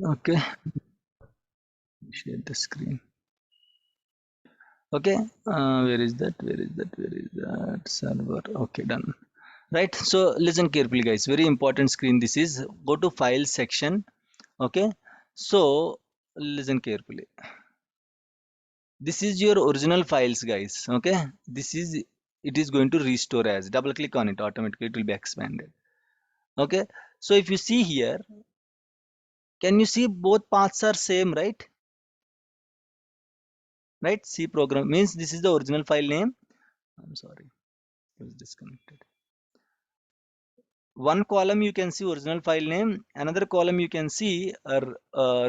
Okay, share the screen. Okay, where is that? Where is that? Where is that server? Okay, done. Right. So listen carefully, guys. Very important screen. This is go to file section. Okay. So listen carefully. This is your original files, guys. Okay. This is it is going to restore as. Double click on it. Automatically it will be expanded. Okay. So if you see here, can you see both paths are same, right? Right. C program means this is the original file name. I'm sorry, it was disconnected. One column you can see original file name, another column you can see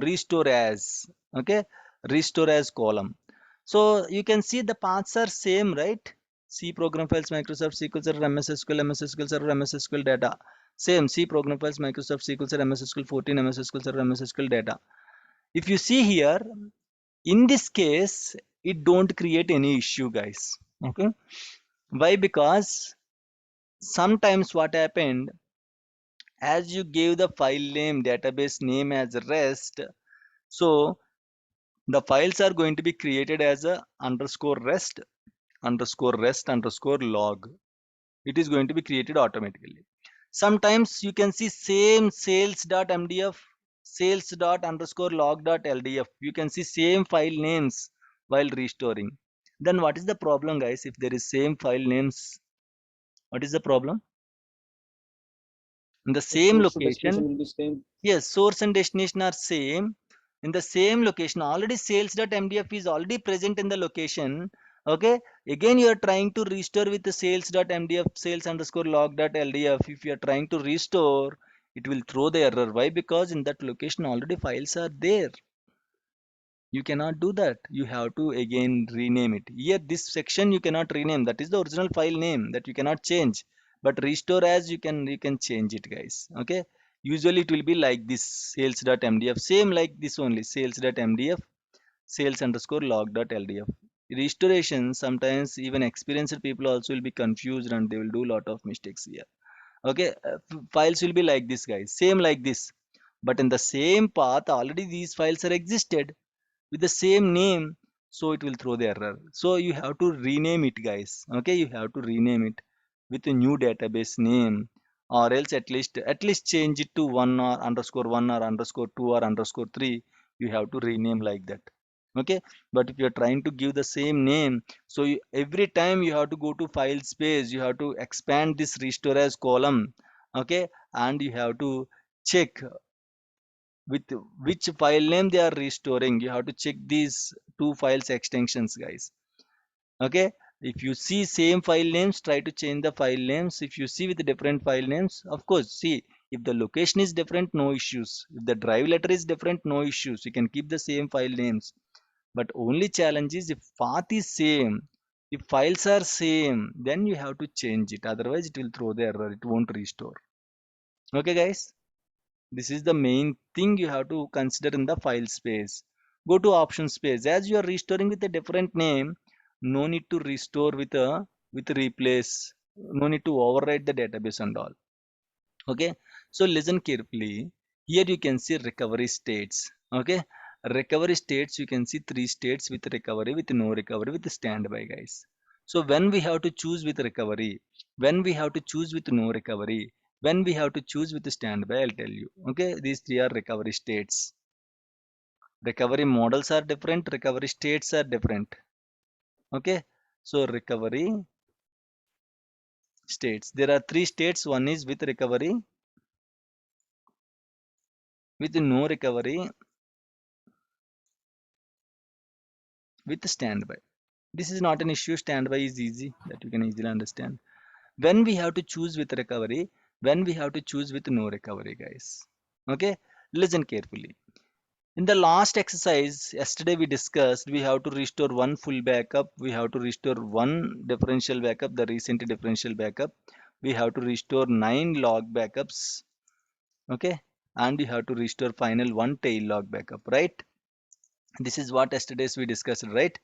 restore as. Okay, restore as column. So you can see the paths are same, right? C program files Microsoft SQL Server MS SQL MS SQL Server MS SQL data, same. C program files Microsoft SQL Server MS SQL 14 MS SQL Server MS SQL data. If you see here, in this case it don't create any issue, guys. Okay, why? Because sometimes what happened, as you gave the file name database name as rest, so the files are going to be created as a underscore rest underscore log. It is going to be created automatically. Sometimes you can see same sales.mdf, sales dot underscore log dot ldf, you can see same file names while restoring. Then what is the problem, guys? If there is same file names, what is the problem? In the The same source and destination location, will be same. yes, source and destination are same. In the same location, already sales.mdf is already present in the location. Okay. Again, you are trying to restore with the sales.mdf, sales underscore log.ldf. If you are trying to restore, it will throw the error. Why? Because in that location already files are there. You cannot do that. You have to again rename it. Here, this section you cannot rename. That is the original file name that you cannot change. But restore as you can change it, guys. Okay. Usually it will be like this sales.mdf. Same like this only sales.mdf, sales underscore log.ldf. Restoration, sometimes even experienced people also will be confused and they will do a lot of mistakes here. Okay. Files will be like this, guys. Same like this. But in the same path, already these files are existed with the same name, so it will throw the error. So you have to rename it, guys. Okay, you have to rename it with a new database name, or else at least change it to one or underscore one or underscore two or underscore three. You have to rename like that. Okay, but if you are trying to give the same name, so every time you have to go to file space, you have to expand this restore as column. Okay, and you have to check with which file name they are restoring. You have to check these two files extensions, guys. Okay, if you see same file names, try to change the file names. If you see with different file names, of course, see, if the location is different, no issues. If the drive letter is different, no issues, you can keep the same file names. But only challenge is if path is same, if files are same, then you have to change it, otherwise it will throw the error, it won't restore. Okay, guys, this is the main thing you have to consider in the file space. Go to option space. As you are restoring with a different name, no need to restore with replace. No need to overwrite the database and all. Okay. So listen carefully. Here you can see recovery states. Okay. Recovery states, you can see three states: with recovery, with no recovery, with standby, guys. So when we have to choose with recovery, when we have to choose with no recovery, when we have to choose with standby, I'll tell you. Okay. These three are recovery states. Recovery models are different. Recovery states are different. Okay. So recovery states. There are three states. One is with recovery, with no recovery, with standby. This is not an issue. Standby is easy, that you can easily understand. When we have to choose with recovery, when we have to choose with no recovery, guys. Okay, listen carefully. In the last exercise yesterday we discussed, we have to restore one full backup, we have to restore one differential backup, the recent differential backup, we have to restore 9 log backups. Okay, and you have to restore final one tail log backup, right? This is what yesterday's we discussed, right?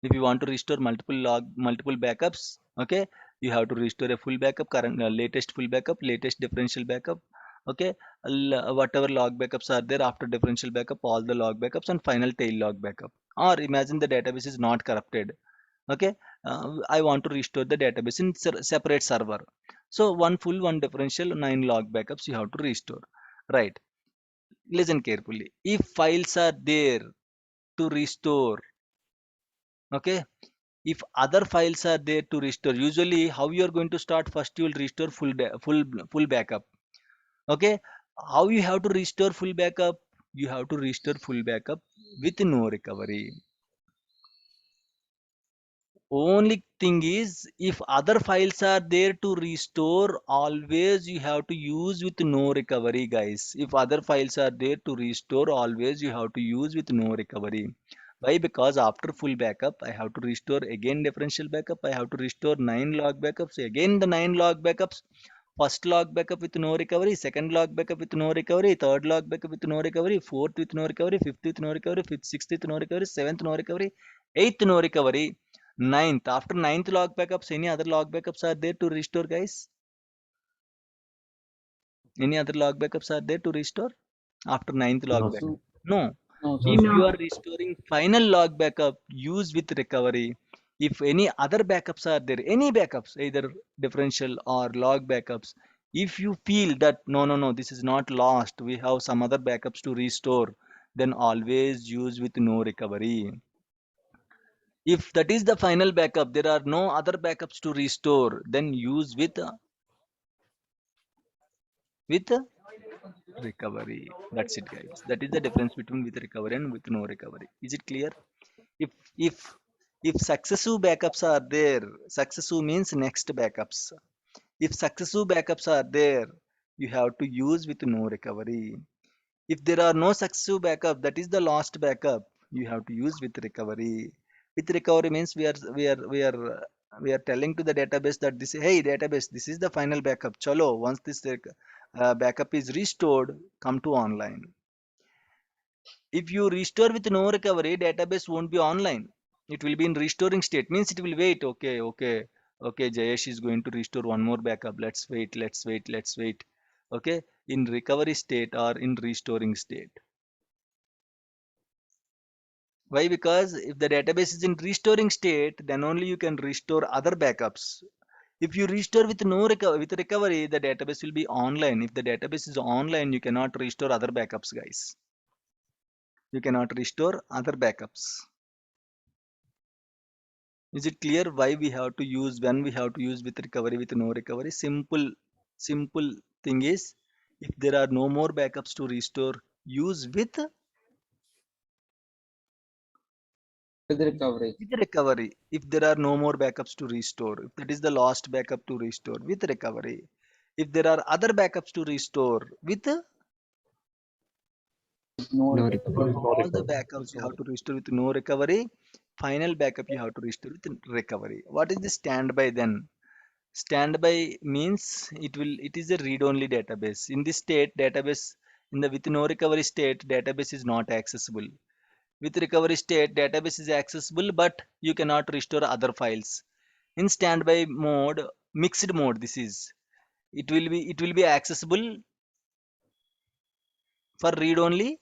If you want to restore multiple backups, okay, you have to restore a full backup, current latest full backup, latest differential backup, Okay, whatever log backups are there after differential backup, all the log backups and final tail log backup. Or imagine the database is not corrupted. Okay, I want to restore the database in separate server. So one full, one differential, 9 log backups you have to restore. Right. Listen carefully. If files are there to restore, okay, if other files are there to restore, usually how you are going to start? First you will restore full backup. Okay, how you have to restore full backup? You have to restore full backup with no recovery. Only thing is, if other files are there to restore, always you have to use with no recovery, guys. If other files are there to restore, always you have to use with no recovery. Why? Because after full backup, I have to restore again differential backup. I have to restore 9 log backups. Again the 9 log backups. First log backup with no recovery, second log backup with no recovery, third log backup with no recovery, fourth with no recovery, fifth with no recovery, sixth with no recovery, seventh no recovery, eighth no recovery, ninth. After ninth log backups, any other log backups are there to restore, guys? Any other log backups are there to restore after ninth log No, backup? sir. No. No, If sir. you are restoring final log backup, use with recovery. If any other backups are there, any backups, either differential or log backups, if you feel that no, this is not lost, we have some other backups to restore, then always use with no recovery. If that is the final backup, there are no other backups to restore, then use with recovery. That's it, guys. That is the difference between with recovery and with no recovery. Is it clear? if if if successive backups are there, successive means next backups. If successive backups are there, you have to use with no recovery. If there are no successive backup, that is the last backup, you have to use with recovery. With recovery means we are telling to the database that this, hey database, this is the final backup, chalo, once this backup is restored, come to online. If you restore with no recovery, database won't be online. It will be in restoring state. Means it will wait. Okay. Jayesh is going to restore one more backup. Let's wait. Okay. In recovery state or in restoring state. Why? Because if the database is in restoring state, then only you can restore other backups. If you restore with no recovery, with recovery, the database will be online. If the database is online, you cannot restore other backups, guys. You cannot restore other backups. Is it clear why we have to use, when we have to use with recovery, with no recovery? Simple thing is, if there are no more backups to restore, use With recovery. with recovery. If there are no more backups to restore, if that is the last backup to restore, with recovery. If there are other backups to restore, with No No recovery. recovery. all the backups you have Sorry. to restore with no recovery. Final backup you have to restore with recovery. What is the standby then? Standby means it is a read-only database. In this state, database in the with no recovery state, database is not accessible. With recovery state, database is accessible, but you cannot restore other files. In standby mode, mixed mode, this is, it will be accessible for read only,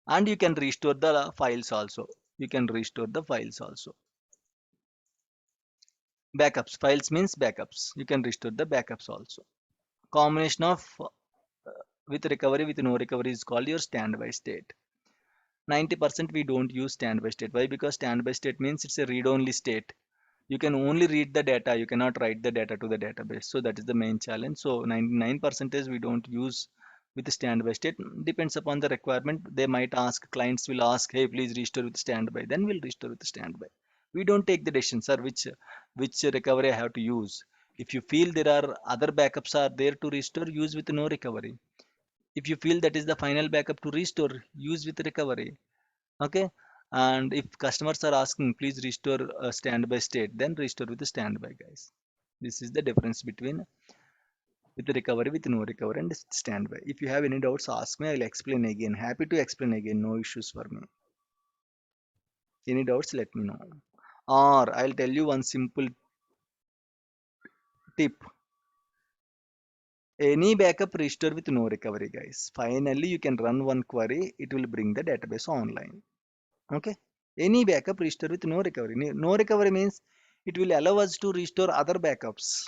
and you can restore the files also. You can restore the files also. Backups, files means backups. You can restore the backups also. Combination of with recovery, with no recovery is called your standby state. 90% we don't use standby state. Why? Because standby state means it's a read-only state. You can only read the data, you cannot write the data to the database. So that is the main challenge. So 99% we don't use with the standby state. Depends upon the requirement. They might ask, clients will ask, hey, please restore with standby. Then we'll restore with standby. We don't take the decision, sir, which recovery I have to use. If you feel there are other backups are there to restore, use with no recovery. If you feel that is the final backup to restore, use with recovery. Okay. And if customers are asking, please restore a standby state, then restore with the standby, guys. This is the difference between with the recovery, with no recovery, and standby. If you have any doubts, ask me, I'll explain again. Happy to explain again, no issues for me. Any doubts, let me know. Or I'll tell you one simple tip. Any backup restore with no recovery, guys. Finally, you can run one query. It will bring the database online. Okay. Any backup restore with no recovery. No recovery means it will allow us to restore other backups.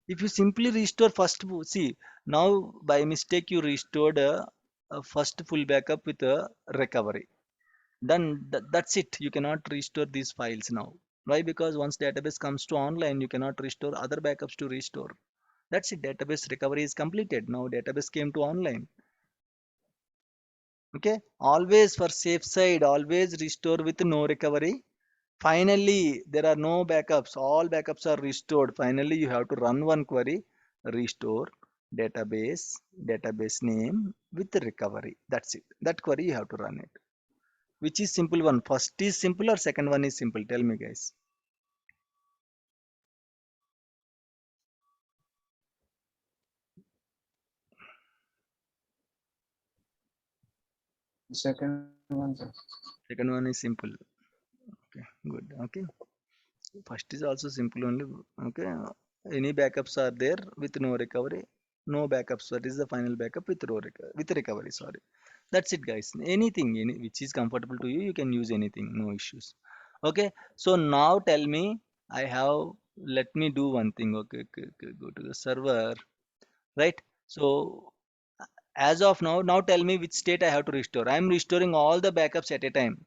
If you simply restore first, see, now by mistake you restored a first full backup with a recovery. Then that's it. You cannot restore these files now. Why? Because once database comes to online, you cannot restore other backups to restore. That's it. Database recovery is completed. Now database came to online. Okay. Always for safe side, always restore with no recovery. Finally, there are no backups. All backups are restored. Finally, you have to run one query, restore database name with recovery. That's it. That query you have to run it. Which is simple one? First is simple or second one is simple? Tell me, guys. Second one, sir. Second one is simple. Okay, good. Okay. First is also simple only. Okay. Any backups are there with no recovery? No backups. That is the final backup with with recovery. Sorry. That's it, guys. Anything which is comfortable to you, you can use anything. No issues. Okay. So now tell me. I have. Let me do one thing. Okay. Go to the server. Right. So as of now tell me which state I have to restore. I am restoring all the backups at a time.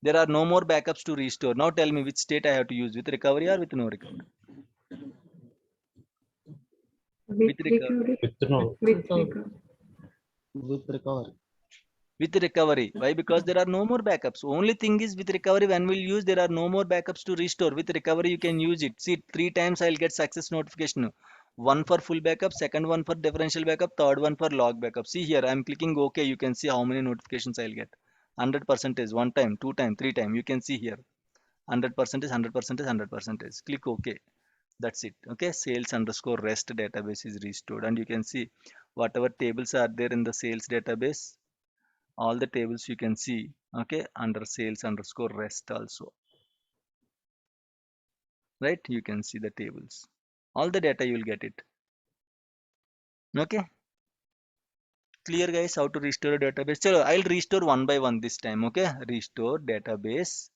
There are no more backups to restore. Now tell me which state I have to use with recovery or with no recovery. With With recovery. recovery. With no, With recovery. with recovery. With recovery. Why? Because there are no more backups. Only thing is with recovery when we'll use there are no more backups to restore. With recovery you can use it. See, three times I'll get success notification. One for full backup, second one for differential backup, third one for log backup. See here, I'm clicking OK. You can see how many notifications I'll get. 100% is one time, two time, three time. You can see here. 100% is 100% is 100%. Click OK. That's it. Okay. Sales underscore rest database is restored. And you can see whatever tables are there in the sales database, all the tables you can see, okay, under sales underscore rest also, right? You can see the tables, all the data you will get it. Okay, clear, guys, how to restore a database? So I'll restore one by one this time. Okay, restore database,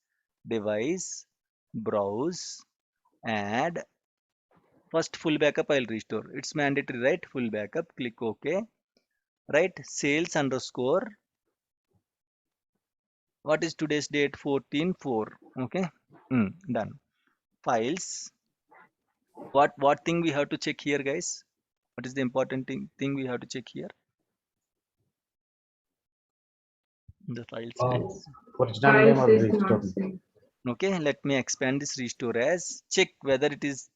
device, browse, add. First full backup I'll restore. It's mandatory, right? Full backup. Click OK. Right, sales underscore, what is today's date? 14/4. Okay. Done. Files. What thing we have to check here, guys? What is the important thing we have to check here? The file Uh, space. Original name Files or is restore. not same. Okay, let me expand this restore as check whether it is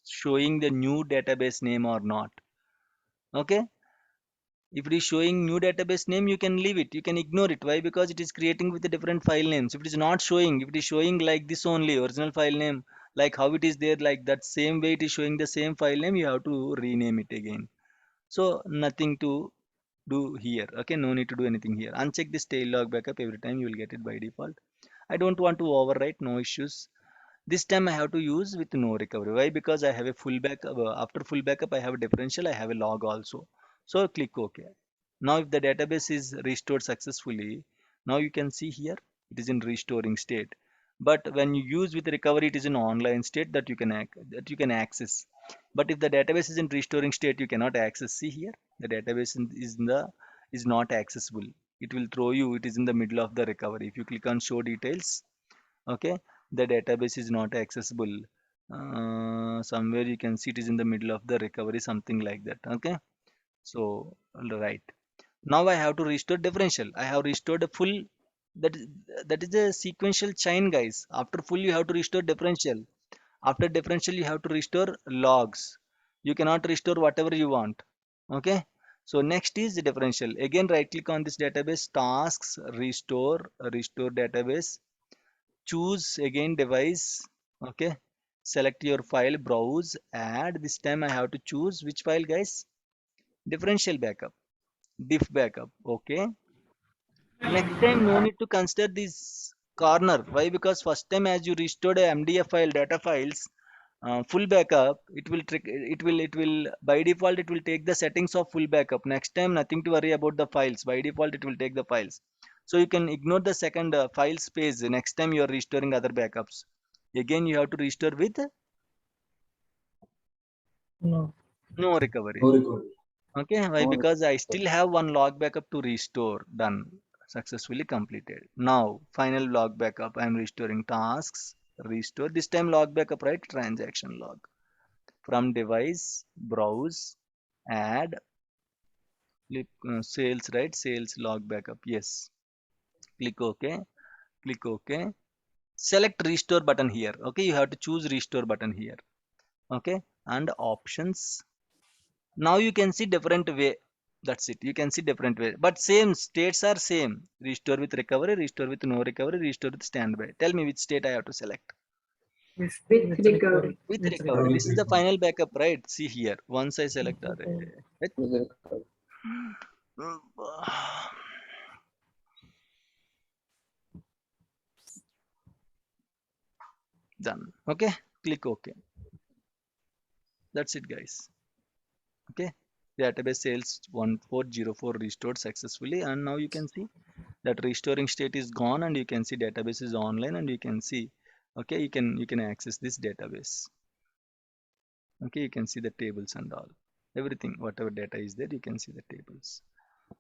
showing the new database name or not. Okay, if it is showing new database name, you can leave it, you can ignore it. Why? Because it is creating with the different file names. If it is not showing, if it is showing like this only, original file name, like how it is there, like that same way it is showing the same file name, you have to rename it again. So nothing to do here. Okay, no need to do anything here. Uncheck this tail log backup. Every time you will get it by default. I don't want to overwrite. No issues. This time I have to use with no recovery. Why? Because I have a full backup. After full backup I have a differential, I have a log also. So click OK. Now if the database is restored successfully, now you can see here it is in restoring state. But when you use with recovery, it is in online state that you can access. But if the database is in restoring state, you cannot access. See here, the database is not accessible. It will throw you. It is in the middle of the recovery. If you click on show details, okay, the database is not accessible. Somewhere you can see it is in the middle of the recovery, something like that. Okay, so right. Now I have to restore differential. I have restored a full. That is that is a sequential chain, guys. After full, you have to restore differential. After differential, you have to restore logs. You cannot restore whatever you want. Okay. So next is the differential. Again, right click on this database, tasks, restore database. Choose again device. Okay. Select your file, browse, add. This time I have to choose which file, guys? Differential backup, diff backup. Okay. Next time, no need to consider this corner. Why? Because first time as you restored a MDF file, data files, full backup, it will by default it will take the settings of full backup. Next time nothing to worry about the files. By default it will take the files, so you can ignore the second file space next time you are restoring other backups. Again you have to restore with No. no recovery. No recovery. Okay, why? No Because I recovery. still have one log backup to restore. Done, successfully completed. Now final log backup, I am restoring tasks. Restore, this time log backup, right? Transaction log. From device, browse, add, click sales, right? Sales log backup, yes. Click OK, click OK. Select restore button here. Okay, you have to choose restore button here. Okay, and options. Now you can see different way. That's it. You can see different way, but same states are same. Restore with recovery, restore with no recovery, restore with standby. Tell me which state I have to select. Yes, with recovery. With With recovery. recovery. This is the final backup, right? See here. Once I select array. Okay. Right? With recovery. Done. Okay. Click OK. That's it, guys. Okay. Database sales 1404 restored successfully, and now you can see that restoring state is gone, and you can see database is online, and you can see. Okay, you can access this database. Okay, you can see the tables and all, everything, whatever data is there, you can see the tables,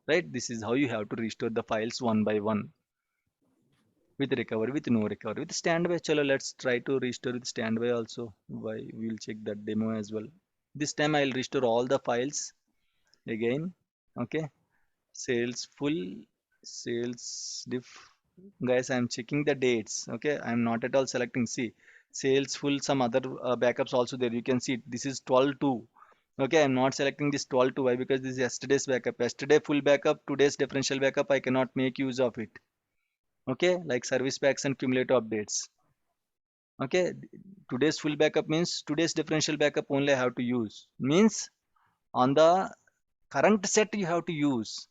right? This is how you have to restore the files one by one, with recovery, with no recovery, with standby. Chalo, let's try to restore with standby also. Why? We'll check that demo as well. This time I'll restore all the files again. Okay, sales full, sales diff. Guys, I'm checking the dates. Okay, I'm not at all selecting. See, sales full, some other backups also there. You can see this is 12/2. Okay, I'm not selecting this 12/2. Why? Because this is yesterday's backup. Yesterday full backup, today's differential backup, I cannot make use of it. Okay, like service packs and cumulative updates. Okay, today's full backup means today's differential backup only I have to use. Means on the current set you have to use.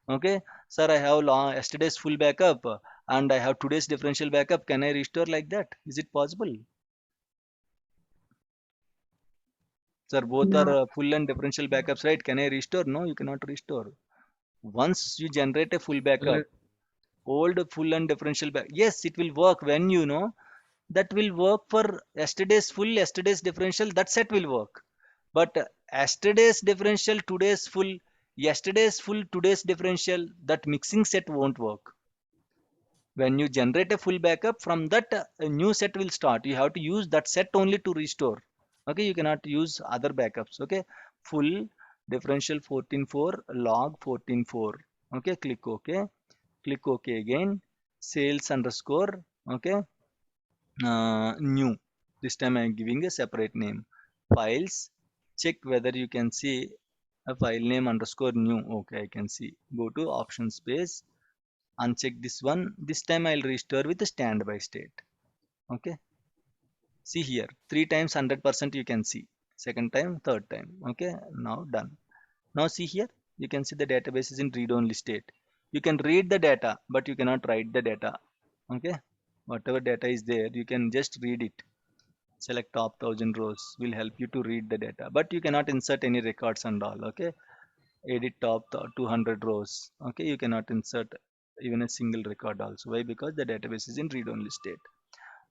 Okay, sir, I have yesterday's full backup and I have today's differential backup. Can I restore like that? Is it possible? Sir, both are No. full and differential backups, right? Can I restore? No, you cannot restore. Once you generate a full backup, old full and differential back, yes, it will work when you know that will work for yesterday's full, yesterday's differential. That set will work. But yesterday's differential, today's full, yesterday's full, today's differential, that mixing set won't work. When you generate a full backup, from that a new set will start. You have to use that set only to restore. Okay, you cannot use other backups. Okay, full differential 14.4 log 14.4. Okay, click OK. Click OK again. Sales underscore. Okay, new. This time I am giving a separate name. Files. Check whether you can see a file name underscore new. Okay, I can see. Go to option space, uncheck this one. This time I'll restore with the standby state. Okay, see here, three times 100% you can see, second time, third time. Okay, now done. Now see here, you can see the database is in read only state. You can read the data but you cannot write the data. Okay, whatever data is there you can just read it. Select top 1000 rows will help you to read the data, but you cannot insert any records and all. Okay, edit top 200 rows. Okay, you cannot insert even a single record also. Why? Because the database is in read only state.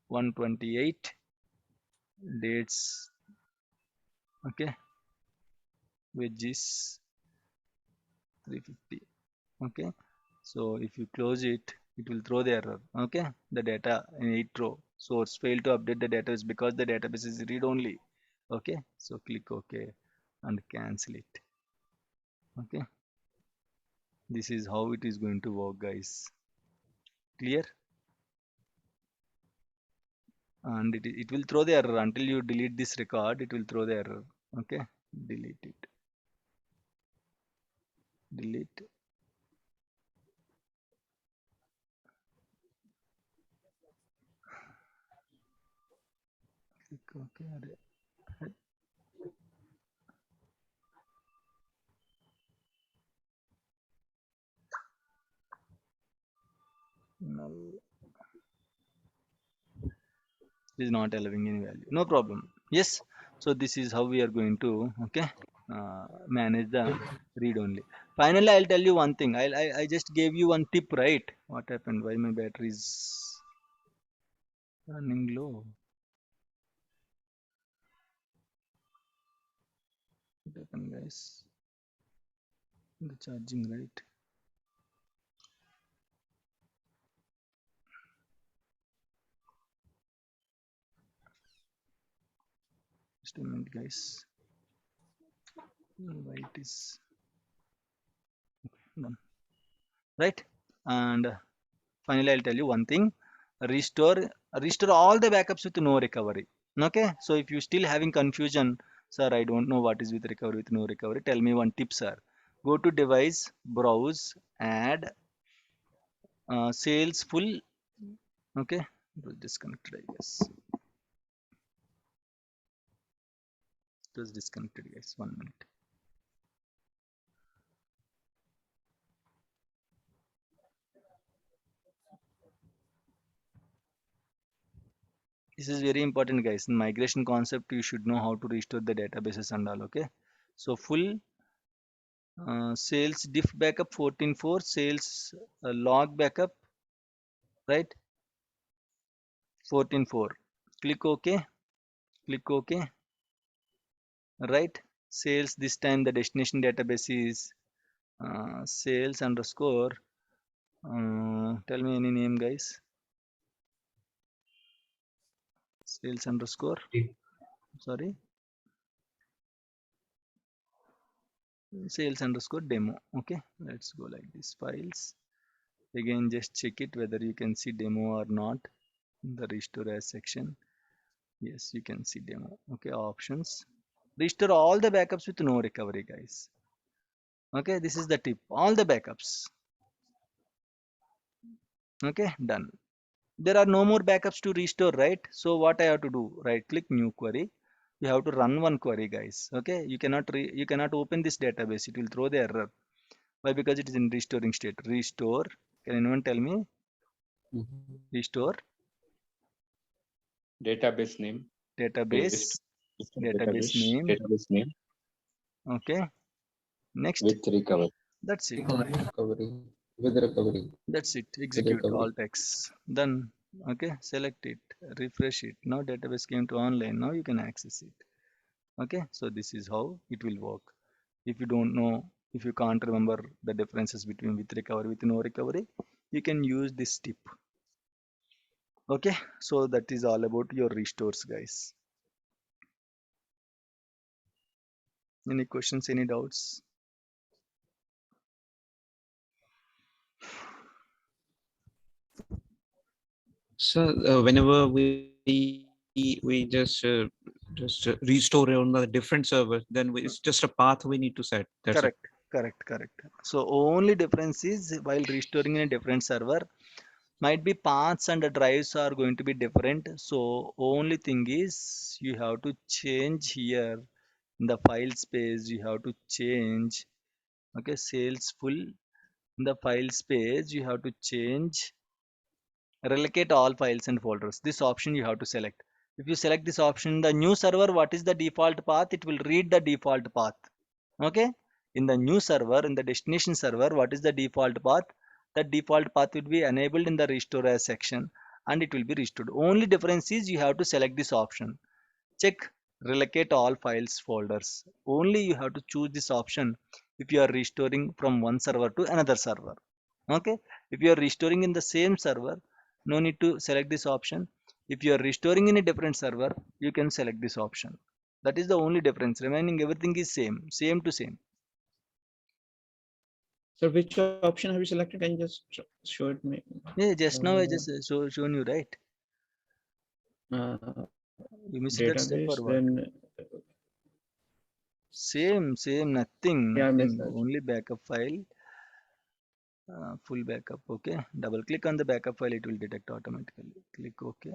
128 dates. Okay, which is 350. Okay, so if you close it, it will throw the error. Okay, the data in 8 row source failed to update the database because the database is read only. Okay, so click OK and cancel it. Okay, this is how it is going to work, guys. Clear? And it will throw the error until you delete this record. It will throw the error. Okay, delete it. Delete. Click OK. Null is not allowing any value. No problem. Yes, so this is how we are going to manage the read only. Finally, I'll tell you one thing. I just gave you one tip, right? What happened? Why my battery is running low? What happened, guys? The charging, right? Just a minute, guys. Why it is done, right? And finally, I'll tell you one thing. Restore restore all the backups with no recovery. Okay, so if you still having confusion, sir, I don't know what is with recovery, with no recovery, tell me one tip, sir. Go to device, browse, add sales full. Okay, it was disconnected, I guess. It was disconnected, guys. 1 minute. This is very important, guys. In migration concept, you should know how to restore the databases and all. Okay, so full sales diff backup 14.4, sales log backup, right? 14.4. Click OK. Click OK. Right? Sales, this time the destination database is sales underscore. Tell me any name, guys. Sales underscore. Sorry. Sales underscore demo. Okay. Let's go like this. Files. Again, just check it whether you can see demo or not. In the restore as section. Yes, you can see demo. Okay. Options. Restore all the backups with no recovery, guys. Okay. This is the tip. All the backups. Okay. Done. There are no more backups to restore, right? So what I have to do, right click new query. You have to run one query, guys. Okay, you cannot open this database, it will throw the error. Why? Because it is in restoring state. Restore, can anyone tell me? Restore Database name. database, database name. Database name Okay, next. with recovery. That's it. Recovery. With recovery. That's it. With Execute recovery. all text. Done. Okay, select it, refresh it. Now database came to online, now you can access it. Okay, so this is how it will work. If you don't know, if you can't remember the differences between with recovery, with no recovery, you can use this tip. Okay, so that is all about your restores, guys. Any questions, any doubts? So whenever we just restore on the different server, then it's just a path we need to set. That's it. Correct. So only difference is while restoring in a different server, might be paths and the drives are going to be different. So only thing is you have to change here in the file space, you have to change. Okay, sales full. In the file space you have to change relocate all files and folders. This option you have to select. If you select this option, the new server, what is the default path? It will read the default path. Okay, in the new server, in the destination server, what is the default path? That default path will be enabled in the restore as section and it will be restored. Only difference is you have to select this option. Check relocate all files folders. Only you have to choose this option if you are restoring from one server to another server. Okay, if you are restoring in the same server, no need to select this option. If you are restoring in a different server, you can select this option. That is the only difference. Remaining everything is same to same. So which option have you selected? Can you just show it me? Yeah, just now I just shown you, right? You missed that step Database, or what? then Same, nothing, yeah, I missed nothing. that. Only backup file, full backup. Okay, double click on the backup file, it will detect automatically. Click OK.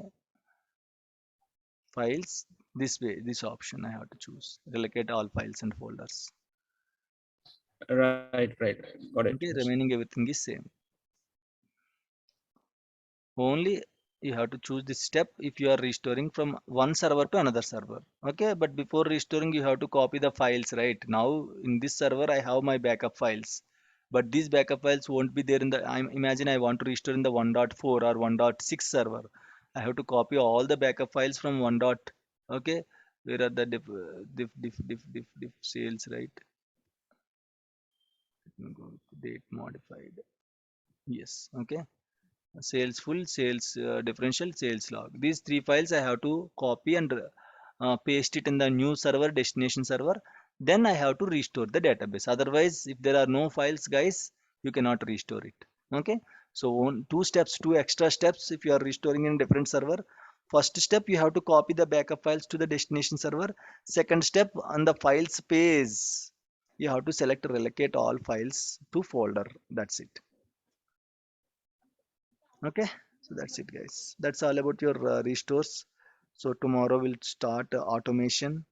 Files, this way, this option I have to choose. Relocate all files and folders. Right. Got it. Okay, Yes. remaining everything is same. Only You have to choose this step if you are restoring from one server to another server. Okay, but before restoring you have to copy the files, right? Now in this server I have my backup files, but these backup files won't be there in the, I imagine I want to restore in the 1.4 or 1.6 server. I have to copy all the backup files from 1. Okay, where are the diff sales, right? Let me go with date modified. Yes, okay. Sales full, sales differential, sales log. These three files I have to copy and paste it in the new server, destination server. Then I have to restore the database. Otherwise, if there are no files, guys, you cannot restore it. Okay. So two steps, two extra steps if you are restoring in different server. First step, you have to copy the backup files to the destination server. Second step, on the files page, you have to select relocate all files to folder. That's it. Okay, so that's it, guys. That's all about your restores. So tomorrow we'll start automation,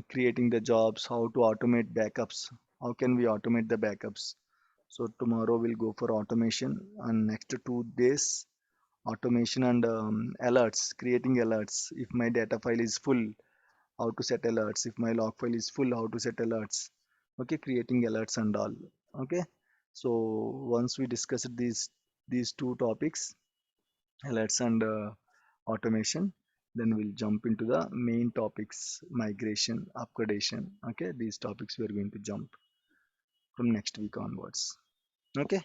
creating the jobs, how to automate backups, how can we automate the backups. So tomorrow we'll go for automation, and next 2 days automation and alerts, creating alerts. If my data file is full, how to set alerts. If my log file is full, how to set alerts. Okay, creating alerts and all. Okay, so once we discuss these two topics, alerts and automation, then we'll jump into the main topics, migration, upgradation. Okay, these topics we are going to jump from next week onwards. Okay,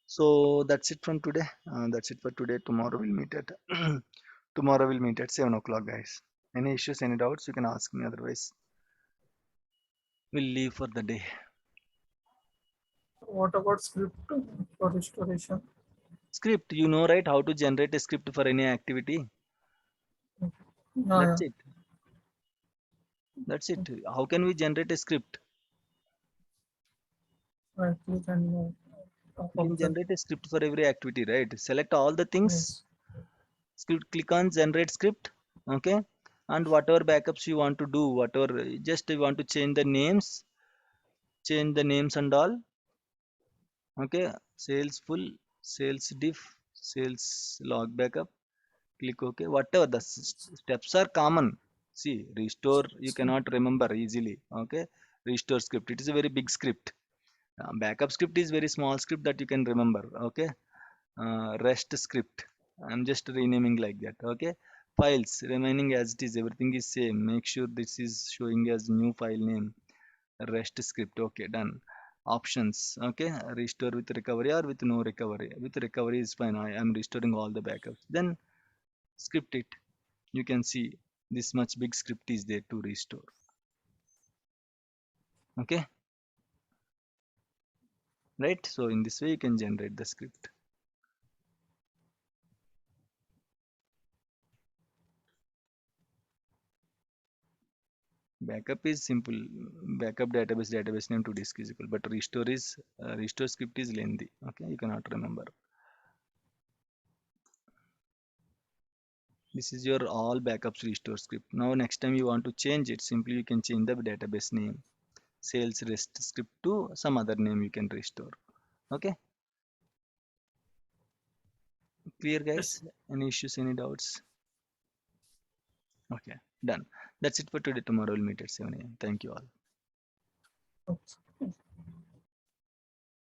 so that's it from today. That's it for today. Tomorrow we'll meet at tomorrow we'll meet at 7 o'clock, guys. Any issues, any doubts, you can ask me. Otherwise we'll leave for the day. What about script for restoration? Script, you know, right, how to generate a script for any activity. Yeah, That's it. That's it. How can we generate a script? right. You can top You can of that. generate a script for every activity, right? Select all the things, Yes. script, click on generate script. Okay, and whatever backups you want to do, whatever, just you want to change the names and all. Okay, sales full, sales diff, sales log backup, click OK. Whatever the steps are common. See, restore you cannot remember easily. Okay, restore script, it is a very big script. Backup script is very small script that you can remember. Okay, rest script, I'm just renaming like that. Okay, files remaining as it is, everything is same. Make sure this is showing as new file name, rest script. Okay, done. Options. Okay, restore with recovery or with no recovery. With recovery is fine. I am restoring all the backups. Then script it. You can see this much big script is there to restore. Okay, right? So in this way you can generate the script. Backup is simple. Backup database name to disk is equal. But restore script is lengthy. Okay, you cannot remember. This is your all backups restore script. Now next time you want to change it, simply you can change the database name. Sales rest script to some other name you can restore. Okay, clear, guys? Yes. Any issues, any doubts? Okay, done. That's it for today. Tomorrow we'll meet at 7 a.m. Thank you all. Okay.